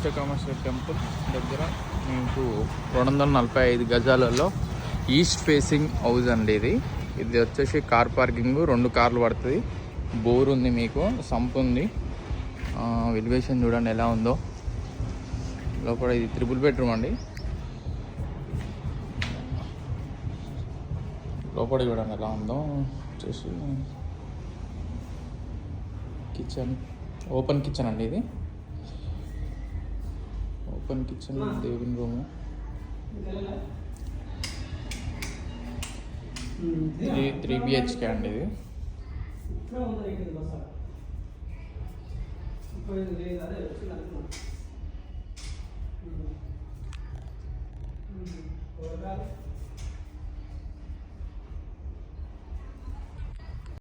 అష్టకామేశ్వర temple దగ్గర మీకు 245 గజాలలో east facing house అండి. ఇది వచ్చేసి కార్ పార్కింగ్, 2 కార్లు పడుతుంది. బోర్ ఉంది, మీకు సంప్ ఉంది. ఎలివేషన్ చూడండి ఎలా ఉందో. లోపల ఇది 3 బెడ్రూమ్ అండి. లోపల చూడండి ఎలా ఉందో. వచ్చేసి కిచెన్, ఓపెన్ కిచెన్ అండి. ఇది open kitchen, living room. 3 BHK అండి. ఇది